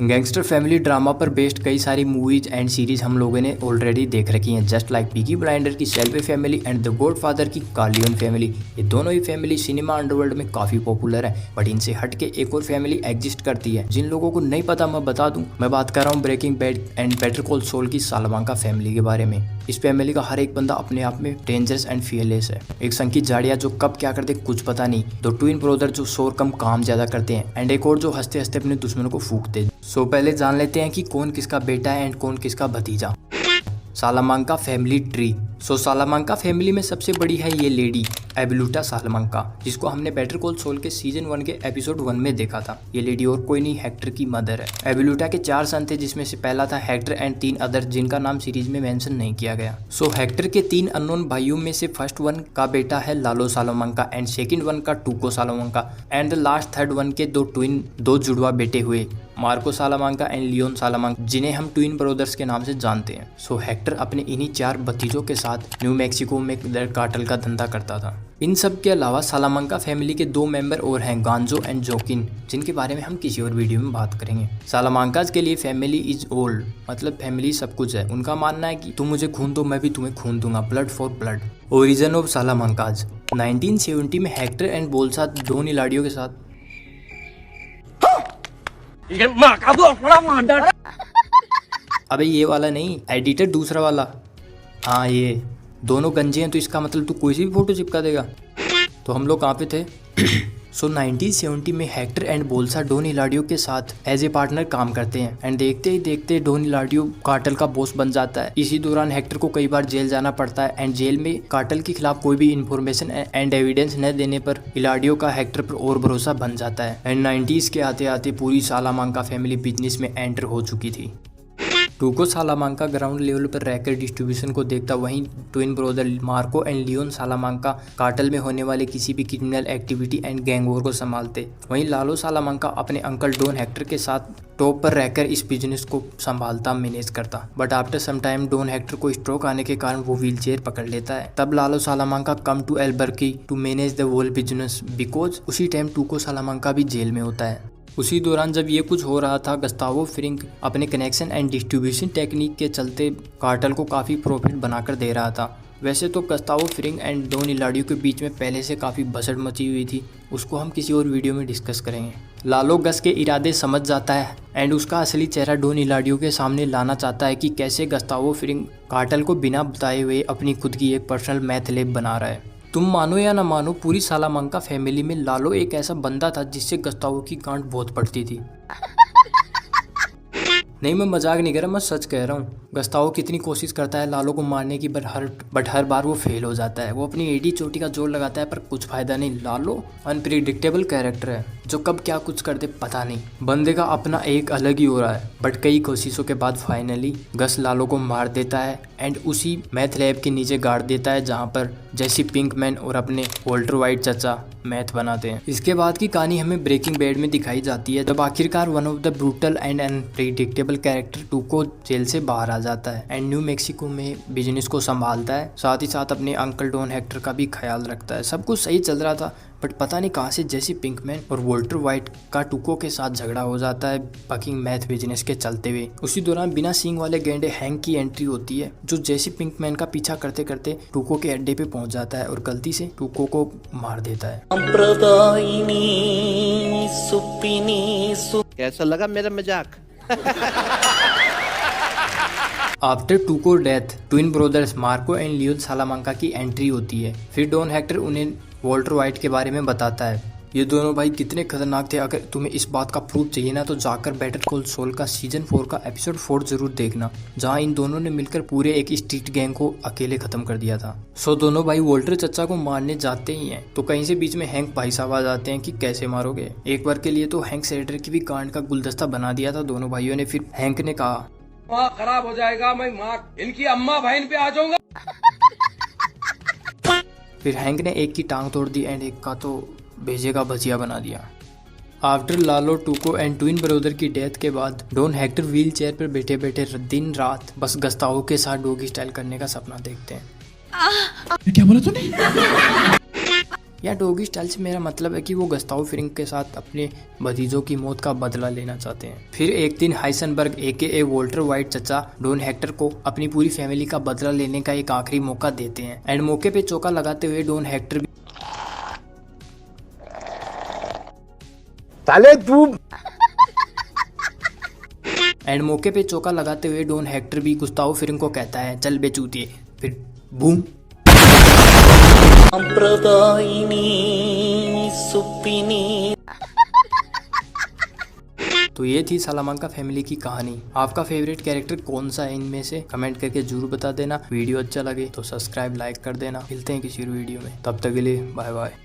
Gangster family drama पर based कई सारी मूवीज एंड सीरीज हम लोगों ने ऑलरेडी देख रखी हैं, जस्ट लाइक पीकी ब्लाइंडर की Shelby family and the godfather की कार्लियन फैमिली। ये दोनों ही फैमिली सिनेमा अंडरवर्ल्ड में काफी पॉपुलर है, बट इनसे हटके एक और फैमिली एग्जिस्ट करती है। जिन लोगों को नहीं पता मैं बता दूं, मैं बात कर रहा हूँ Breaking Bad and Better Call Saul की सालामांका फैमिली के बारे में। इस फैमिली का हर एक बंदा अपने आप में डेंजरस एंड फियरलेस है। एक संग की झाड़ियाँ जो कब क्या करते कुछ पता नहीं, दो ट्विन ब्रदर जो शोर कम काम ज्यादा करते हैं, एंड एक और जो हंसते हंसते अपने दुश्मनों को फूकते। सो पहले जान लेते हैं कि कौन किसका बेटा है एंड कौन किसका भतीजा। Salamanca family tree. So Salamanca family में सबसे बड़ी है ये लेडी एबिलुटा सालामांका, जिसको हमने बेटर कॉल सॉल के सीजन 1 के एपिसोड 1 में देखा था। ये लेडी और कोई नहीं, हेक्टर की मदर है। एबिलुटा के 4 सन थे, जिसमें से पहला था हेक्टर एंड 3 अदर जिनका नाम सीरीज में मेंशन नहीं किया गया। सो हेक्टर के 3 अननोन भाइयों में से फर्स्ट वन का बेटा है लालो सालामांका एंड सेकंड वन का Tuco Salamanca and the last third one के दो जुड़वा बेटे हुए Marco Salamanca and Leon Salamanca, जिन्हें हम ट्विन ब्रदर्स के नाम से जानते हैं। सो हेक्टर अपने इन्हीं 4 भतीजों के साथ न्यू मैक्सिको में ड्रग कार्टेल का धंधा करता था। इन सब के अलावा सालामांका फैमिली के 2 मेंबर और हैं, गांजो एंड जोकिन, जिनके बारे में हम किसी और वीडियो में बात करेंगे। सालामांकाज के लिए फैमिली इज ओल्ड, मतलब फैमिली सब कुछ है। उनका मानना है कि तुम मुझे खून दो, मैं भी तुम्हें खून दूंगा, blood for blood. Origin of Salamancas. 1970 में हेक्टर एंड बोल्सा 2 निलाड़ियों के साथ अबे ये वाला नहीं, एडिटर दूसरा वाला। हाँ, ये दोनों गंजे हैं, तो इसका मतलब तू कोई सी भी फोटो चिपका देगा। तो हम लोग कहाँ पे थे? सो 1970 में हेक्टर एंड बोल्सा 2 निलाड़ियों के साथ एज ए पार्टनर काम करते हैं एंड देखते ही देखते 2 निलाड़ियों कार्टेल का बॉस बन जाता है। इसी दौरान हेक्टर को कई बार जेल जाना पड़ता है एंड जेल में कार्टेल के खिलाफ कोई भी इंफॉर्मेशन एंड एविडेंस न देने पर इलाडियो का हेक्टर पर और भरोसा बन जाता है। एंड 90s के आते आते पूरी सालामांका फैमिली बिजनेस में एंटर हो चुकी थी। टूको सालामांका ग्राउंड लेवल पर रहकर डिस्ट्रीब्यूशन को देखता, वहीं twin brother Marco and Leon सालामांका cartel में होने वाले किसी भी criminal activity and gang war को संभालते। वहीं लालो सालामांका अपने अंकल डॉन हेक्टर के साथ टॉप पर रहकर इस बिजनेस को संभालता, मैनेज करता। But after some time Don Hector को स्ट्रोक आने के कारण वो व्हीलचेयर पकड़ लेता है। तब Lalo Salamanca come to Albuquerque to manage the whole business because उसी टाइम टूको सालामांका भी जेल में होता है। उसी दौरान जब ये कुछ हो रहा था, गस्तावो फ्रिंक अपने कनेक्शन एंड डिस्ट्रीब्यूशन टेक्निक के चलते कार्टेल को काफ़ी प्रॉफिट बनाकर दे रहा था। वैसे तो गस्तावो फ्रिंक एंड 2 निलाड़ियों के बीच में पहले से काफ़ी भसड़ मची हुई थी, उसको हम किसी और वीडियो में डिस्कस करेंगे। लालो गस के इरादे समझ जाता है एंड उसका असली चेहरा 2 निलाड़ियों के सामने लाना चाहता है कि कैसे गस्तावो फ्रिंक कार्टेल को बिना बताए हुए अपनी खुद की एक पर्सनल मैथ लैब बना रहा है। तुम मानो या ना मानो, पूरी सालामांका फैमिली में लालो एक ऐसा बंदा था जिससे गस्तावो की गांठ बहुत पड़ती थी। नहीं, मैं मजाक नहीं कर रहा, मैं सच कह रहा हूँ। गस्तावो कितनी कोशिश करता है लालो को मारने की, बट हर बार वो फेल हो जाता है। वो अपनी एडी चोटी का जोर लगाता है पर कुछ फायदा नहीं। लालो अनप्रिडिक्टेबल कैरेक्टर है जो कब क्या कुछ कर दे पता नहीं। बंदे का अपना एक अलग ही हो रहा है, बट कई कोशिशों के बाद फाइनली गस लालो को मार देता है एंड उसी मैथ लैब के नीचे गाड़ देता है जहाँ पर जैसी पिंकमैन और अपने वॉल्टर वाइट चचा मैथ बनाते हैं। इसके बाद की कहानी हमें ब्रेकिंग बैड में दिखाई जाती है, जब आखिरकार one of the brutal and unpredictable character Tuco jail से बाहर आ जाता है एंड न्यू मैक्सिको में बिजनेस को संभालता है, साथ ही साथ अपने अंकल डॉन हेक्टर का भी ख्याल रखता है। सब कुछ सही चल रहा था, बट पता नहीं कहाँ से जैसी पिंकमैन और वॉल्टर वाइट का टूको के साथ झगड़ा हो जाता है फकिंग मैथ बिजनेस के चलते हुए। उसी दौरान बिना सींग वाले गेंडे हैंक की एंट्री होती है, जो जैसी पिंकमैन का पीछा करते करते टूको के अड्डे पे पहुंच जाता है और गलती से टूको को मार देता है। कैसा लगा मेरा मजाक? After Tuco death, twin brothers Marco and Leon Salamanca की एंट्री होती है। फिर डॉन हेक्टर उन्हें वॉल्टर वाइट के बारे में बताता है। ये दोनों भाई कितने खतरनाक थे। अगर तुम्हें इस बात का प्रूफ चाहिए ना, तो जाकर बेटर कॉल सॉल का सीजन 4 का एपिसोड 4 जरूर देखना, जहाँ इन दोनों ने मिलकर पूरे एक स्ट्रीट गैंग को अकेले खत्म कर दिया था। सो दोनों भाई वॉल्टर चचा को मारने जाते ही हैं, तो कहीं से बीच में हैंक भाई साहब आ जाते हैं कि कैसे मारोगे। एक बार के लिए तो हैंक सेडर की भी कांड का गुलदस्ता बना दिया था दोनों भाइयों ने। फिर हैंक ने कहा, माँ खराब हो जाएगा, मैं माँ इनकी अम्मा बहन पे आ जाऊंगा। फिर हैंक ने एक की टांग तोड़ दी एंड एक का तो भेजे का भजिया बना दिया। आफ्टर लालो टूको एंड ट्विन ब्रदर की डेथ के बाद डॉन हेक्टर व्हील चेयर पर बैठे बैठे दिन रात बस गस्तावो के साथ डॉगी स्टाइल करने का सपना देखते हैं। क्या बोला तूने? या डॉगी स्टाइल से मेरा मतलब है कि वो गस्ताव फ्रिंग के साथ अपने भतीजों की मौत का बदला लेना चाहते हैं। फिर एक दिन हाइसेनबर्ग एके वोल्टर वाइट चचा डॉन हेक्टर को अपनी पूरी फैमिली का बदला लेने का एक आखिरी मौका देते हैं एंड मौके पे चौका लगाते हुए डॉन हेक्टर भी गुस्ताव फ्रिंग को कहता है चल बेचूतिए, फिर बूम। तो ये थी सालामांका फैमिली की कहानी। आपका फेवरेट कैरेक्टर कौन सा है इनमें से कमेंट करके जरूर बता देना। वीडियो अच्छा लगे तो सब्सक्राइब लाइक कर देना। मिलते हैं किसी वीडियो में, तब तक के लिए बाय बाय।